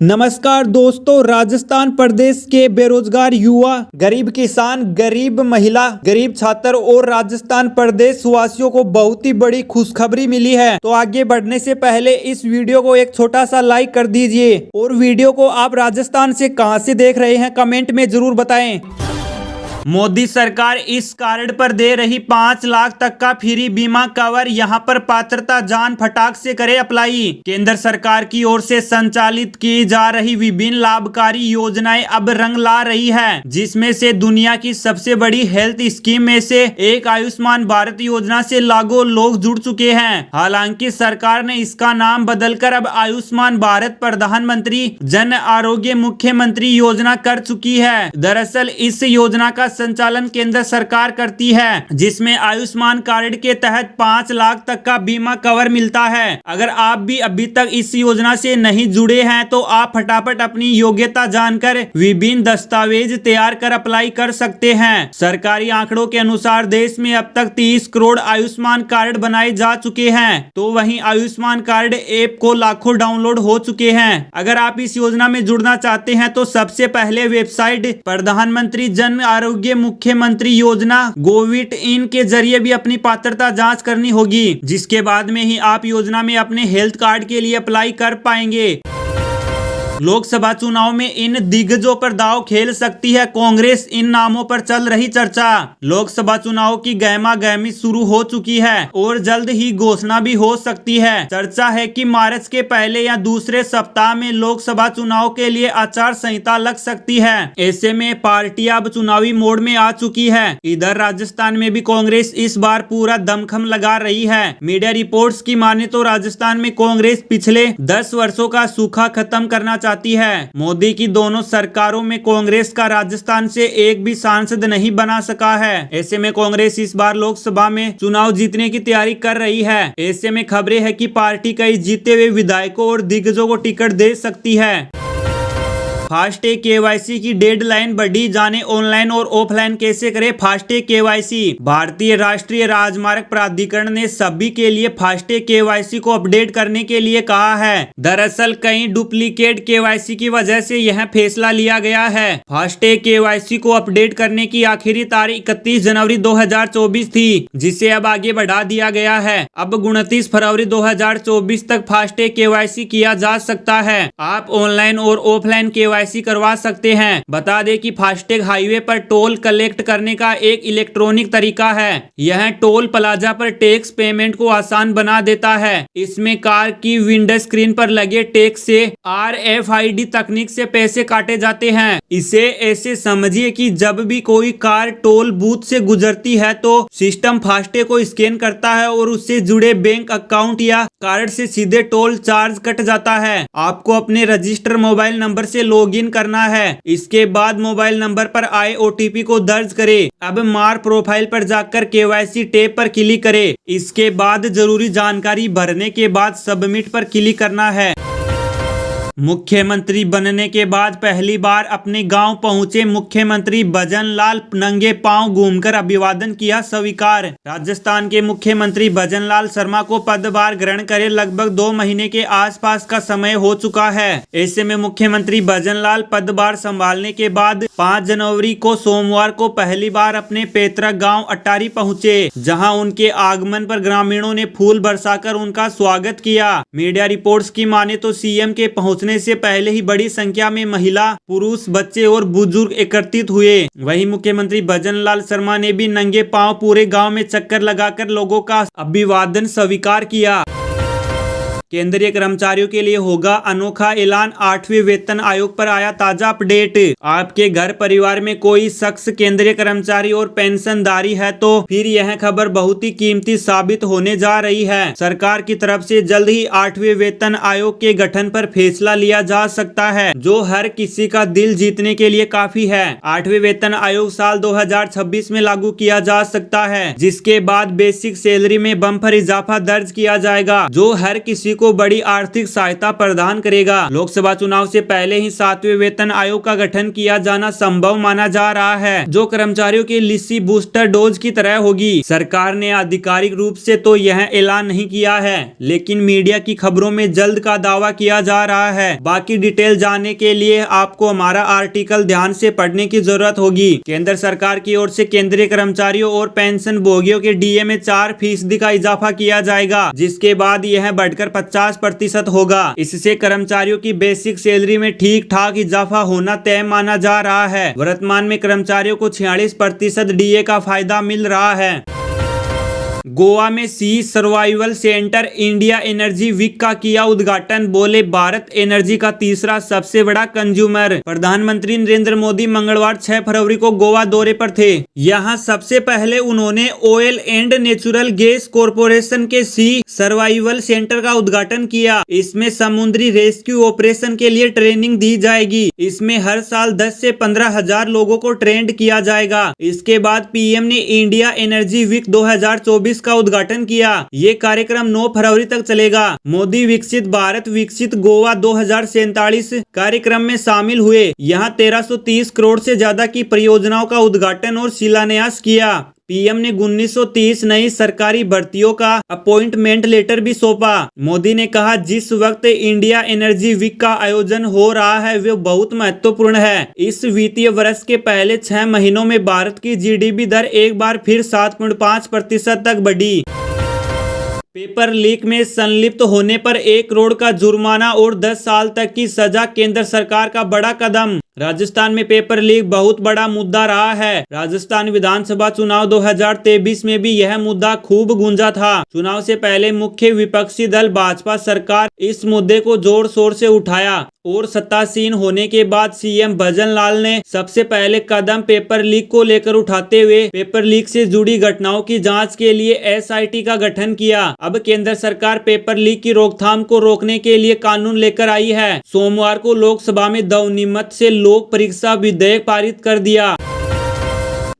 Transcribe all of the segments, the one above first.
नमस्कार दोस्तों, राजस्थान प्रदेश के बेरोजगार युवा, गरीब किसान, गरीब महिला, गरीब छात्र और राजस्थान प्रदेश वासियों को बहुत ही बड़ी खुशखबरी मिली है। तो आगे बढ़ने से पहले इस वीडियो को एक छोटा सा लाइक कर दीजिए और वीडियो को आप राजस्थान से कहां से देख रहे हैं कमेंट में जरूर बताएं। मोदी सरकार इस कार्ड पर दे रही 5 लाख तक का फ्री बीमा कवर। यहां पर पात्रता जान फटाक से करे अप्लाई। केंद्र सरकार की ओर से संचालित की जा रही विभिन्न लाभकारी योजनाएं अब रंग ला रही है, जिसमें से दुनिया की सबसे बड़ी हेल्थ स्कीम में से एक आयुष्मान भारत योजना से लाखों लोग जुड़ चुके हैं। हालांकि सरकार ने इसका नाम बदलकर अब आयुष्मान भारत प्रधानमंत्री जन आरोग्य मुख्यमंत्री योजना कर चुकी है। दरअसल इस योजना का संचालन केंद्र सरकार करती है, जिसमें आयुष्मान कार्ड के तहत 5 लाख तक का बीमा कवर मिलता है। अगर आप भी अभी तक इस योजना से नहीं जुड़े हैं तो आप फटाफट अपनी योग्यता जानकर विभिन्न दस्तावेज तैयार कर अप्लाई कर सकते हैं। सरकारी आंकड़ों के अनुसार देश में अब तक 30 करोड़ आयुष्मान कार्ड बनाए जा चुके हैं, तो वहीं आयुष्मान कार्ड ऐप को लाखों डाउनलोड हो चुके हैं। अगर आप इस योजना में जुड़ना चाहते हैं तो सबसे पहले वेबसाइट प्रधानमंत्री जन आरोग्य मुख्यमंत्री योजना गोविट इन के जरिए भी अपनी पात्रता जांच करनी होगी, जिसके बाद में ही आप योजना में अपने हेल्थ कार्ड के लिए अप्लाई कर पाएंगे। लोकसभा चुनाव में इन दिग्गजों पर दांव खेल सकती है कांग्रेस, इन नामों पर चल रही चर्चा। लोकसभा चुनाव की गहमा गहमी शुरू हो चुकी है और जल्द ही घोषणा भी हो सकती है। चर्चा है कि मार्च के पहले या दूसरे सप्ताह में लोकसभा चुनाव के लिए आचार संहिता लग सकती है। ऐसे में पार्टियां अब चुनावी मोड में आ चुकी है। इधर राजस्थान में भी कांग्रेस इस बार पूरा दमखम लगा रही है। मीडिया रिपोर्ट्स की माने तो राजस्थान में कांग्रेस पिछले 10 वर्षों का सूखा खत्म करना चाहती है। मोदी की दोनों सरकारों में कांग्रेस का राजस्थान से एक भी सांसद नहीं बना सका है। ऐसे में कांग्रेस इस बार लोकसभा में चुनाव जीतने की तैयारी कर रही है। ऐसे में खबरें हैं कि पार्टी कई जीते हुए विधायकों और दिग्गजों को टिकट दे सकती है। फास्टैग केवाईसी की डेडलाइन बढ़ी, जाने ऑनलाइन और ऑफलाइन कैसे करें फास्टैग केवाईसी। भारतीय राष्ट्रीय राजमार्ग प्राधिकरण ने सभी के लिए फास्टैग केवाईसी को अपडेट करने के लिए कहा है। दरअसल कई डुप्लीकेट केवाईसी की वजह से यह फैसला लिया गया है। फास्टैग केवाईसी को अपडेट करने की आखिरी तारीख 31 जनवरी 2024 थी, जिसे अब आगे बढ़ा दिया गया है। अब 29 फरवरी 2024 तक फास्टैग केवाईसी किया जा सकता है। आप ऑनलाइन और ऑफलाइन केवाईसी करवा सकते हैं। बता दें कि फास्टैग हाईवे पर टोल कलेक्ट करने का एक इलेक्ट्रॉनिक तरीका है। यह टोल प्लाजा पर टैक्स पेमेंट को आसान बना देता है। इसमें कार की विंडो स्क्रीन पर लगे टैक्स से RFID तकनीक से पैसे काटे जाते हैं। इसे ऐसे समझिए कि जब भी कोई कार टोल बूथ से गुजरती है तो सिस्टम फास्टैग को स्कैन करता है और उससे जुड़े बैंक अकाउंट या कार्ड से सीधे टोल चार्ज कट जाता है। आपको अपने रजिस्टर मोबाइल नंबर से लॉगिन करना है। इसके बाद मोबाइल नंबर पर आए OTP को दर्ज करें। अब मार प्रोफाइल पर जाकर KYC टैब पर क्लिक करें। इसके बाद जरूरी जानकारी भरने के बाद सबमिट पर क्लिक करना है। मुख्यमंत्री बनने के बाद पहली बार अपने गांव पहुंचे मुख्यमंत्री भजनलाल, नंगे पांव घूमकर अभिवादन किया स्वीकार। राजस्थान के मुख्यमंत्री भजनलाल शर्मा को पदभार ग्रहण करे लगभग 2 महीने के आसपास का समय हो चुका है। ऐसे में मुख्यमंत्री भजनलाल पदभार संभालने के बाद 5 जनवरी को सोमवार को पहली बार अपने पैतृक गाँव अटारी पहुँचे, जहाँ उनके आगमन पर ग्रामीणों ने फूल बरसाकर उनका स्वागत किया। मीडिया रिपोर्ट्स की माने तो CM के पहुँचने से पहले ही बड़ी संख्या में महिला, पुरुष, बच्चे और बुजुर्ग एकत्रित हुए। वहीं मुख्यमंत्री भजनलाल शर्मा ने भी नंगे पांव पूरे गांव में चक्कर लगाकर लोगों का अभिवादन स्वीकार किया। केंद्रीय कर्मचारियों के लिए होगा अनोखा ऐलान, 8वें वेतन आयोग पर आया ताजा अपडेट। आपके घर परिवार में कोई शख्स केंद्रीय कर्मचारी और पेंशनधारी है तो फिर यह खबर बहुत ही कीमती साबित होने जा रही है। सरकार की तरफ से जल्द ही 8वें वेतन आयोग के गठन पर फैसला लिया जा सकता है, जो हर किसी का दिल जीतने के लिए काफी है। 8वें वेतन आयोग साल 2026 में लागू किया जा सकता है, जिसके बाद बेसिक सैलरी में बम्पर इजाफा दर्ज किया जाएगा, जो हर किसी को बड़ी आर्थिक सहायता प्रदान करेगा। लोकसभा चुनाव से पहले ही 7वें वेतन आयोग का गठन किया जाना संभव माना जा रहा है, जो कर्मचारियों के लिए बूस्टर डोज की तरह होगी। सरकार ने आधिकारिक रूप से तो यह ऐलान नहीं किया है, लेकिन मीडिया की खबरों में जल्द का दावा किया जा रहा है। बाकी डिटेल जानने के लिए आपको हमारा आर्टिकल ध्यान से पढ़ने की जरूरत होगी। केंद्र सरकार की ओर से केंद्रीय कर्मचारियों और पेंशन भोगियों के डीए में 4% का इजाफा किया जाएगा, जिसके बाद यह बढ़कर 50% होगा। इससे कर्मचारियों की बेसिक सैलरी में ठीक ठाक इजाफा होना तय माना जा रहा है। वर्तमान में कर्मचारियों को 46% डीए का फायदा मिल रहा है। गोवा में sea survival centre India energy week का किया उद्घाटन, बोले भारत एनर्जी का तीसरा सबसे बड़ा कंज्यूमर। प्रधानमंत्री नरेंद्र मोदी मंगलवार 6 फरवरी को गोवा दौरे पर थे। यहां सबसे पहले उन्होंने oil and natural gas corporation के सी सर्वाइवल सेंटर का उद्घाटन किया। इसमें समुद्री रेस्क्यू ऑपरेशन के लिए ट्रेनिंग दी जाएगी। इसमें हर साल 10 से 15 हजार लोगों को ट्रेंड किया जाएगा। इसके बाद पीएम ने इंडिया एनर्जी वीक 2024 का उद्घाटन किया। ये कार्यक्रम 9 फरवरी तक चलेगा। मोदी विकसित भारत विकसित गोवा 2047 कार्यक्रम में शामिल हुए। यहाँ 1330 करोड़ से ज्यादा की परियोजनाओं का उद्घाटन और शिलान्यास किया। पीएम ने 1930 नई सरकारी भर्तियों का अपॉइंटमेंट लेटर भी सौंपा। मोदी ने कहा, जिस वक्त इंडिया एनर्जी वीक का आयोजन हो रहा है वो बहुत महत्वपूर्ण है। इस वित्तीय वर्ष के पहले 6 महीनों में भारत की जीडीपी दर एक बार फिर 7.5% तक बढ़ी। पेपर लीक में संलिप्त होने पर 1 करोड़ का जुर्माना और 10 साल तक की सजा, केंद्र सरकार का बड़ा कदम। राजस्थान में पेपर लीक बहुत बड़ा मुद्दा रहा है। राजस्थान विधानसभा चुनाव 2023 में भी यह मुद्दा खूब गूंजा था। चुनाव से पहले मुख्य विपक्षी दल भाजपा सरकार इस मुद्दे को जोर शोर से उठाया और सत्तासीन होने के बाद सीएम भजन लाल ने सबसे पहले कदम पेपर लीक को लेकर उठाते हुए पेपर लीक से जुड़ी घटनाओं की जांच के लिए एसआईटी का गठन किया। अब केंद्र सरकार पेपर लीक की रोकथाम को रोकने के लिए कानून लेकर आई है। सोमवार को लोकसभा में ध्वनिमत से लोक परीक्षा विधेयक पारित कर दिया।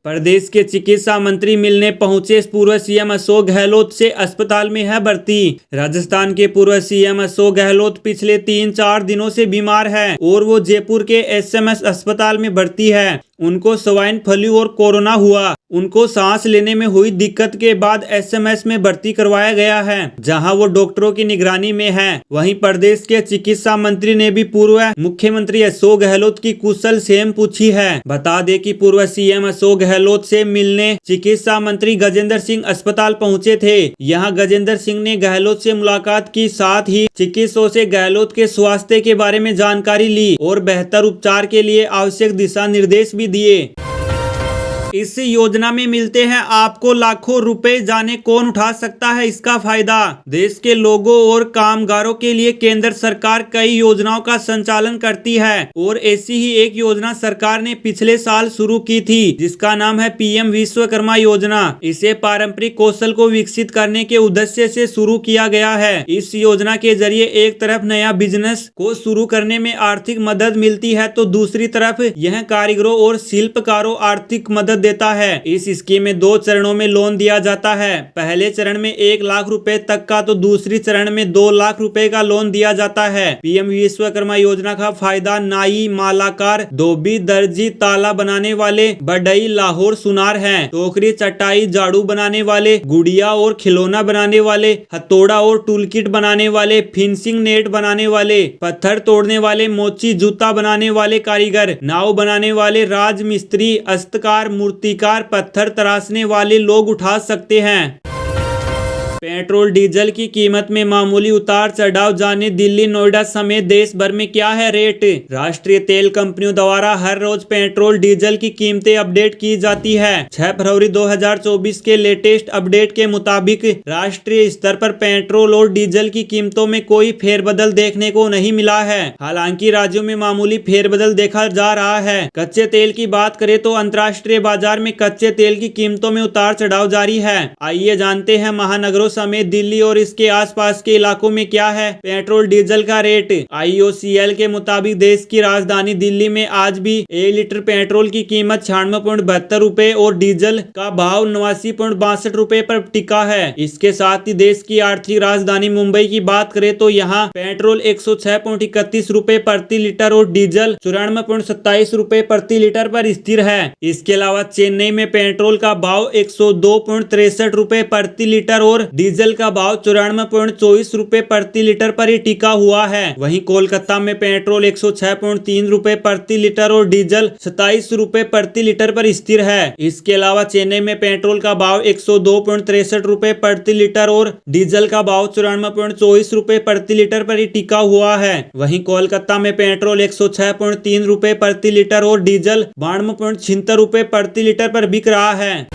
प्रदेश के चिकित्सा मंत्री मिलने पहुंचे पूर्व सीएम अशोक गहलोत से, अस्पताल में है भर्ती। राजस्थान के पूर्व सीएम अशोक गहलोत पिछले 3-4 दिनों से बीमार हैं और वो जयपुर के एसएमएस अस्पताल में भर्ती है। उनको स्वाइन फ्लू और कोरोना हुआ। उनको सांस लेने में हुई दिक्कत के बाद एसएमएस में भर्ती करवाया गया है, जहां वो डॉक्टरों की निगरानी में है। वहीं प्रदेश के चिकित्सा मंत्री ने भी पूर्व मुख्यमंत्री अशोक गहलोत की कुशल क्षेम पूछी है। बता दें कि पूर्व सीएम अशोक गहलोत से मिलने चिकित्सा मंत्री गजेंद्र सिंह अस्पताल पहुंचे थे। यहां गजेंद्र सिंह ने गहलोत से मुलाकात की, साथ ही चिकित्सकों से गहलोत के स्वास्थ्य के बारे में जानकारी ली और बेहतर उपचार के लिए आवश्यक दिशा निर्देश भी दिए। इस योजना में मिलते हैं आपको लाखों रुपए, जाने कौन उठा सकता है इसका फायदा। देश के लोगों और कामगारों के लिए केंद्र सरकार कई योजनाओं का संचालन करती है और ऐसी ही एक योजना सरकार ने पिछले साल शुरू की थी, जिसका नाम है पीएम विश्वकर्मा योजना। इसे पारंपरिक कौशल को विकसित करने के उद्देश्य से शुरू किया गया है। इस योजना के जरिए एक तरफ नया बिजनेस को शुरू करने में आर्थिक मदद मिलती है, तो दूसरी तरफ यह कारीगरों और शिल्पकारों आर्थिक मदद देता है। इस स्कीम में 2 चरणों में लोन दिया जाता है। पहले चरण में 1 लाख रुपए तक का, तो दूसरी चरण में 2 लाख रुपए का लोन दिया जाता है। पीएम विश्वकर्मा योजना का फायदा नाई, मालाकार, धोबी, दर्जी, ताला बनाने वाले, बढ़ई, लाहौर सुनार हैं। टोकरी, चटाई, झाड़ू बनाने वाले, गुड़िया और खिलौना बनाने वाले, हथौड़ा और टूल किट बनाने वाले, फिनिशिंग नेट बनाने वाले, पत्थर तोड़ने वाले, मोची जूता बनाने वाले कारीगर, नाव बनाने वाले, राजमिस्त्री, अस्तकार, मूर्तिकार, पत्थर तराशने वाले लोग उठा सकते हैं। पेट्रोल डीजल की कीमत में मामूली उतार चढ़ाव, जाने दिल्ली, नोएडा समेत देश भर में क्या है रेट। राष्ट्रीय तेल कंपनियों द्वारा हर रोज पेट्रोल डीजल की कीमतें अपडेट की जाती है। 6 फरवरी 2024 के लेटेस्ट अपडेट के मुताबिक राष्ट्रीय स्तर पर पेट्रोल और डीजल की कीमतों में कोई फेरबदल देखने को नहीं मिला है। हालांकि राज्यों में मामूली फेरबदल देखा जा रहा है। कच्चे तेल की बात करें तो अंतर्राष्ट्रीय बाजार में कच्चे तेल की कीमतों में उतार चढ़ाव जारी है। आइए जानते हैं महानगरों शहरों समेत दिल्ली और इसके आसपास के इलाकों में क्या है पेट्रोल डीजल का रेट। IOCL के मुताबिक देश की राजधानी दिल्ली में आज भी 1 लीटर पेट्रोल की कीमत 96.72 रुपए और डीजल का भाव 89.62 रुपए पर टिका है। इसके साथ ही देश की आर्थिक राजधानी मुंबई की बात करें तो यहाँ पेट्रोल 106.31 रुपए प्रति लीटर और डीजल 94.27 रुपए प्रति लीटर पर स्थिर है। इसके अलावा चेन्नई में पेट्रोल का भाव 102.63 रुपए प्रति लीटर और डीजल का भाव 94.24 रुपए प्रति लीटर पर ही टिका हुआ है। वहीं कोलकाता में पेट्रोल 106.3 रुपए प्रति लीटर और डीजल 27 रुपए प्रति लीटर पर स्थिर है। इसके अलावा चेन्नई में पेट्रोल का भाव 102.63 रुपए प्रति लीटर और डीजल का भाव 94.24 रुपए प्रति लीटर पर ही टिका हुआ है। वहीं कोलकाता में पेट्रोल 106.3 रुपए प्रति लीटर और डीजल 92.76 रुपए प्रति लीटर पर बिक रहा है।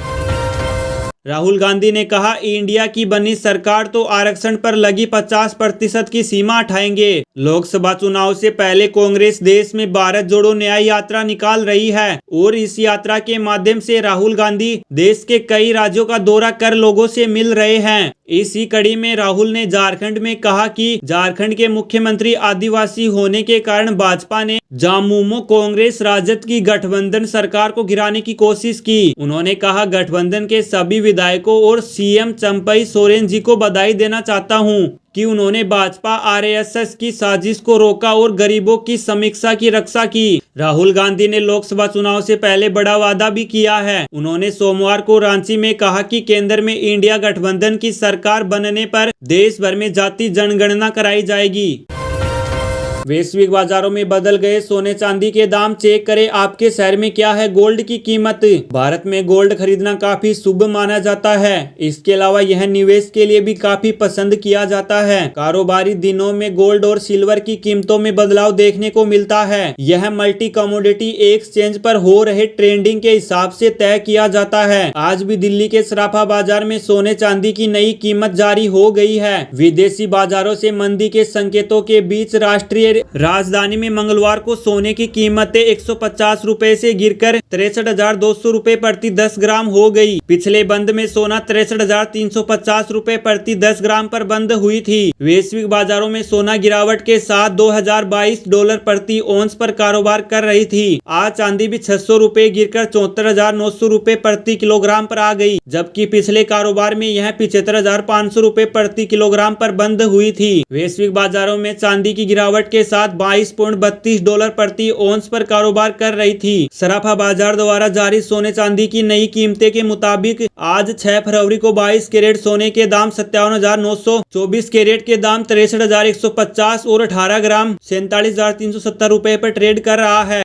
राहुल गांधी ने कहा इंडिया की बनी सरकार तो आरक्षण पर लगी 50% की सीमा हटाएंगे। लोकसभा चुनाव से पहले कांग्रेस देश में भारत जोड़ो न्याय यात्रा निकाल रही है और इस यात्रा के माध्यम से राहुल गांधी देश के कई राज्यों का दौरा कर लोगों से मिल रहे हैं। इसी कड़ी में राहुल ने झारखंड में कहा कि झारखंड के मुख्यमंत्री आदिवासी होने के कारण भाजपा ने झामुमो कांग्रेस राजद की गठबंधन सरकार को गिराने की कोशिश की। उन्होंने कहा गठबंधन के सभी विधायकों और CM चंपई सोरेन जी को बधाई देना चाहता हूं कि उन्होंने भाजपा RSS की साजिश को रोका और गरीबों की समीक्षा की रक्षा की। राहुल गांधी ने लोकसभा चुनाव से पहले बड़ा वादा भी किया है। उन्होंने सोमवार को रांची में कहा कि केंद्र में इंडिया गठबंधन की सरकार बनने पर देश भर में जाति जनगणना कराई जाएगी। वैश्विक बाजारों में बदल गए सोने चांदी के दाम। चेक करें आपके शहर में क्या है गोल्ड की कीमत। भारत में गोल्ड खरीदना काफी शुभ माना जाता है। इसके अलावा यह निवेश के लिए भी काफी पसंद किया जाता है। कारोबारी दिनों में गोल्ड और सिल्वर की कीमतों में बदलाव देखने को मिलता है। यह मल्टी कमोडिटी एक्सचेंज पर हो रहे ट्रेंडिंग के हिसाब से तय किया जाता है। आज भी दिल्ली के सराफा बाजार में सोने चांदी की नई कीमत जारी हो गई है। विदेशी बाजारों से मंदी के संकेतों के बीच राष्ट्रीय राजधानी में मंगलवार को सोने की कीमतें 150 रुपए से गिरकर 63,200 रुपए प्रति 10 ग्राम हो गई। पिछले बंद में सोना 63,350 रुपए प्रति 10 ग्राम पर बंद हुई थी। वैश्विक बाजारों में सोना गिरावट के साथ $2,022 प्रति औंस पर कारोबार कर रही थी। आज चांदी भी 600 रुपए गिरकर 74,900 रुपए प्रति किलोग्राम पर आ गई, जबकि पिछले कारोबार में यह 75,500 रुपए प्रति किलोग्राम पर बंद हुई थी। वैश्विक बाजारों में चांदी की गिरावट के साथ $22.32 प्रति औंस पर कारोबार कर रही थी। सराफा बाजार द्वारा जारी सोने चांदी की नई कीमतें के मुताबिक आज 6 फरवरी को 22 कैरेट सोने के दाम 57,900, 24 कैरेट के दाम 63,150 और 18 ग्राम 47,370 रुपए पर ट्रेड कर रहा है।